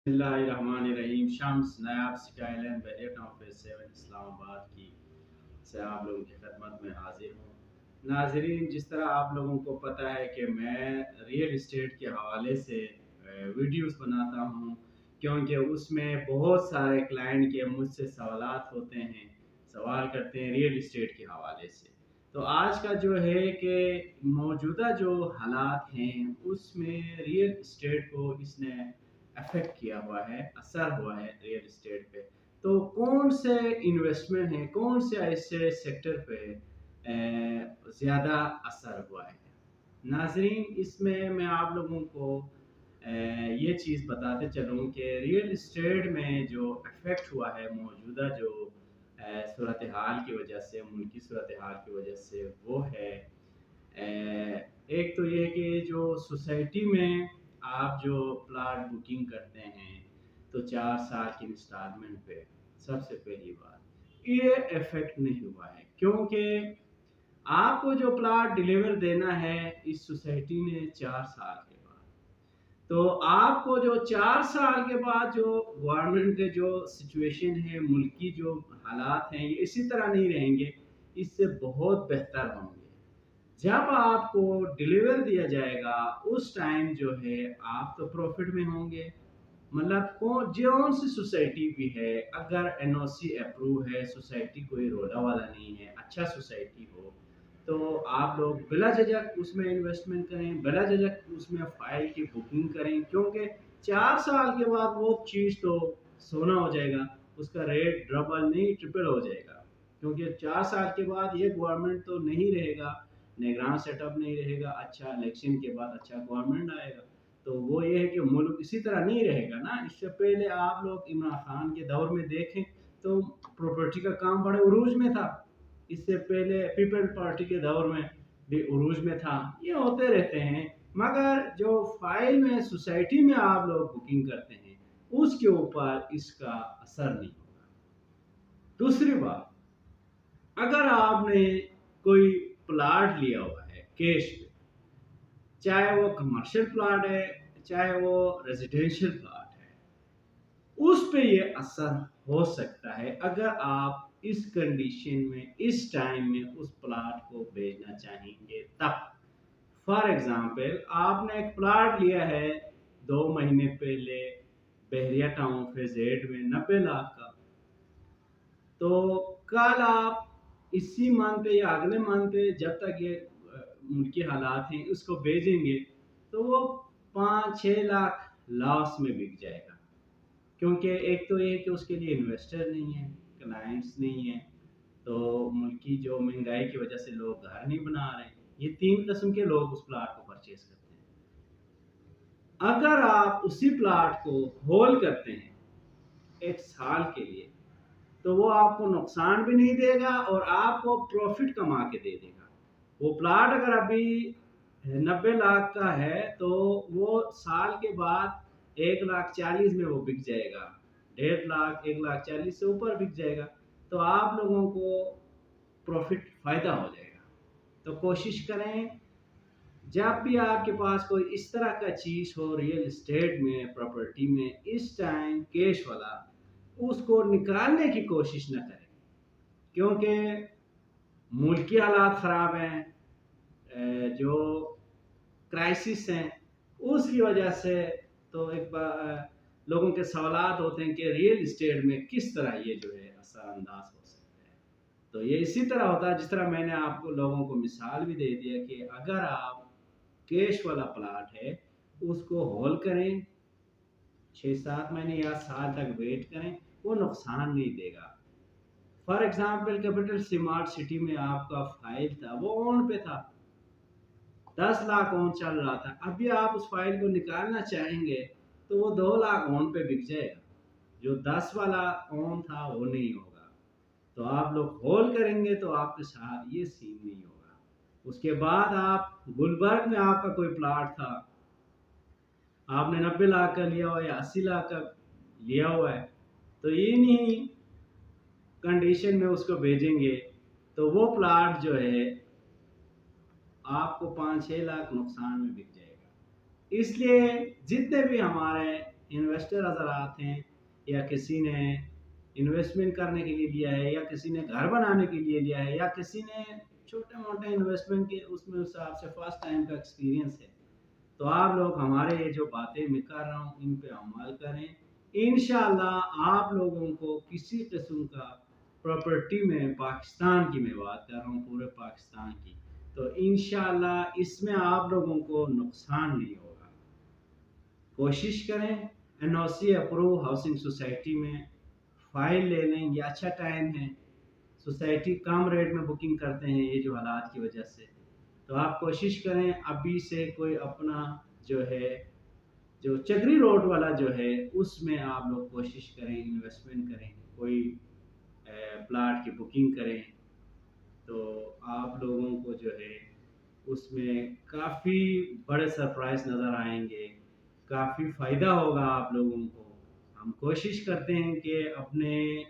बिस्मिल्लाहिर्रहमानिर्रहीम। शम्स नायाब skyline barrier office 7 Islamabad की से आप लोगों की खदमत में हाजिर हूँ। नाजरीन, जिस तरह आप लोगों को पता है कि मैं रियल इस्टेट के हवाले से वीडियोस बनाता हूँ, क्योंकि उसमें बहुत सारे क्लाइंट के मुझसे सवालात होते हैं, सवाल करते हैं रियल इस्टेट के हवाले से। तो आज का जो है कि मौजूदा जो हालात हैं उसमें रियल इस्टेट को इसने अफेक्ट किया हुआ है, असर हुआ है रियल इस्टेट पे। तो कौन से इन्वेस्टमेंट हैं, कौन से ऐसे सेक्टर पे ज़्यादा असर हुआ है? नाजरीन, इसमें मैं आप लोगों को ये चीज़ बताते चलूँ कि रियल इस्टेट में जो इफ़ेक्ट हुआ है मौजूदा जो सूरत हाल की वजह से, मुल्की सूरत हाल की वजह से, वो है एक तो ये कि जो सोसाइटी में आप जो प्लाट बुकिंग करते हैं तो 4 साल की इंस्टॉलमेंट पे, सबसे पहली बात ये इफेक्ट नहीं हुआ है, क्योंकि आपको जो प्लाट डिलीवर देना है इस सोसाइटी ने 4 साल के बाद, तो आपको जो 4 साल के बाद जो गवर्नमेंट के जो सिचुएशन है, मुल्क की जो हालात हैं, ये इसी तरह नहीं रहेंगे, इससे बहुत बेहतर होंगे। जब आपको डिलीवर दिया जाएगा उस टाइम जो है आप तो प्रॉफिट में होंगे। मतलब कौन जौन सी सोसाइटी भी है, अगर एनओसी अप्रूव है, सोसाइटी कोई रोला वाला नहीं है, अच्छा सोसाइटी हो, तो आप लोग बिला झिझक उसमें इन्वेस्टमेंट करें, बिला झिझक उसमें फाइल की बुकिंग करें, क्योंकि 4 साल के बाद वो चीज़ तो सोना हो जाएगा, उसका रेट डबल नहीं ट्रिपल हो जाएगा। क्योंकि 4 साल के बाद ये गवर्नमेंट तो नहीं रहेगा, निगरान सेटअप नहीं रहेगा, अच्छा इलेक्शन के बाद अच्छा गवर्नमेंट आएगा, तो वो ये है कि मुल्क इसी तरह नहीं रहेगा ना। इससे पहले आप लोग इमरान खान के दौर में देखें तो प्रॉपर्टी का काम बड़े उरूज में था। इससे पहले पीपल पार्टी के दौर में भी उरूज में था। ये होते रहते हैं, मगर जो फाइल में सोसाइटी में आप लोग बुकिंग करते हैं उसके ऊपर इसका असर नहीं होगा। दूसरी बात, अगर आपने कोई प्लाट लिया हुआ है कैश पे, चाहे वो कमर्शियल प्लाट है, चाहे वो रेजिडेंशियल प्लाट है, उस पे ये असर हो सकता है अगर आप इस कंडीशन में, इस टाइम में उस प्लाट को बेचना चाहेंगे तब। फॉर एग्जांपल, आपने एक प्लाट लिया है 2 महीने पहले बहरिया टाउन फेज 8 में 90 लाख का, तो कल आप इसी मंथ पे या अगले मंथ पे, जब तक ये मुल्की हालात हैं, उसको भेजेंगे तो वो 5-6 लाख लॉस में बिक जाएगा। क्योंकि एक तो ये कि उसके लिए इन्वेस्टर नहीं है, क्लाइंट्स नहीं है, तो मुल्क की जो महंगाई की वजह से लोग घर नहीं बना रहे हैं। ये 3 किस्म के लोग उस प्लाट को परचेज करते हैं। अगर आप उसी प्लाट को होल्ड करते हैं 1 साल के लिए, तो वो आपको नुकसान भी नहीं देगा और आपको प्रॉफिट कमा के दे देगा। वो प्लाट अगर अभी 90 लाख का है तो वो साल के बाद 1,40,000 में वो बिक जाएगा, 1.5 लाख, 1,40,000 से ऊपर बिक जाएगा, तो आप लोगों को प्रॉफिट फायदा हो जाएगा। तो कोशिश करें, जब भी आपके पास कोई इस तरह का चीज़ हो रियल इस्टेट में, प्रॉपर्टी में, इस टाइम कैश वाला, उसको निकालने की कोशिश न करें, क्योंकि मुल्क की हालात ख़राब हैं, जो क्राइसिस हैं, उसकी वजह से तो एक बार लोगों के सवालात होते हैं कि रियल इस्टेट में किस तरह ये जो है असरअंदाज हो सकता है। तो ये इसी तरह होता है जिस तरह मैंने आपको लोगों को मिसाल भी दे दिया कि अगर आप कैश वाला प्लाट है उसको होल्ड करें, 6-7 महीने या साल तक वेट करें, वो नुकसान नहीं देगा। For example, capital smart city में आपका फाइल था, वो ऑन पे था, 10 लाख ऑन चल रहा था, अभी आप उस फाइल को निकालना चाहेंगे तो वो 2 लाख ऑन पे बिक जाएगा, जो 10 वाला ऑन था वो नहीं होगा। तो आप लोग होल्ड करेंगे तो आपके साथ ये सीन नहीं होगा। उसके बाद आप गुलबर्ग में आपका कोई प्लाट था, आपने 90 लाख का लिया हुआ या 80 लाख का लिया हुआ है, तो ये नहीं कंडीशन में उसको भेजेंगे तो वो प्लाट जो है आपको 5-6 लाख नुकसान में बिक जाएगा। इसलिए जितने भी हमारे इन्वेस्टर हज़रात हैं, या किसी ने इन्वेस्टमेंट करने के लिए लिया है, या किसी ने घर बनाने के लिए लिया है, या किसी ने छोटे मोटे इन्वेस्टमेंट के उसमें उस हिसाब से फर्स्ट टाइम का एक्सपीरियंस है, तो आप लोग हमारे ये जो बातें मैं कर रहा हूँ इन पे अमल करें। इंशाल्लाह आप लोगों को किसी किस्म का प्रॉपर्टी में, पाकिस्तान की मैं बात कर रहा हूँ, पूरे पाकिस्तान की, तो इंशाल्लाह इसमें आप लोगों को नुकसान नहीं होगा। कोशिश करें एनओसी अप्रूव हाउसिंग सोसाइटी में फ़ाइल ले लें, ये अच्छा टाइम है। सोसाइटी कम रेट में बुकिंग करते हैं ये जो हालात की वजह से, तो आप कोशिश करें अभी से कोई अपना जो है, जो चक्री रोड वाला जो है उसमें आप लोग कोशिश करें, इन्वेस्टमेंट करें, कोई प्लाट की बुकिंग करें, तो आप लोगों को जो है उसमें काफ़ी बड़े सरप्राइज नज़र आएंगे, काफ़ी फ़ायदा होगा आप लोगों को। हम कोशिश करते हैं कि अपने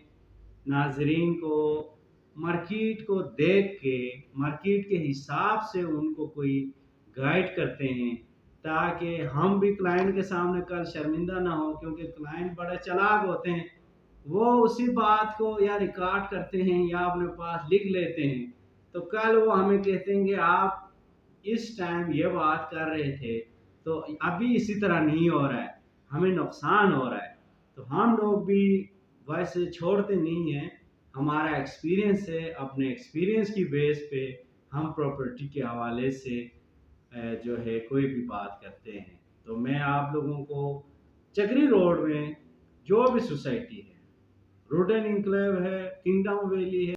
नाजरीन को मार्केट को देख के, मार्केट के हिसाब से उनको कोई गाइड करते हैं, ताकि हम भी क्लाइंट के सामने कल शर्मिंदा ना हो, क्योंकि क्लाइंट बड़े चालाक होते हैं, वो उसी बात को या रिकॉर्ड करते हैं या अपने पास लिख लेते हैं, तो कल वो हमें कहते हैं कि आप इस टाइम ये बात कर रहे थे तो अभी इसी तरह नहीं हो रहा है, हमें नुकसान हो रहा है। तो हम लोग भी वैसे छोड़ते नहीं हैं, हमारा एक्सपीरियंस है, अपने एक्सपीरियंस की बेस पे हम प्रॉपर्टी के हवाले से जो है कोई भी बात करते हैं। तो मैं आप लोगों को चक्री रोड में जो भी सोसाइटी है, रोडन इंक्लेव है, किंगडम वैली है,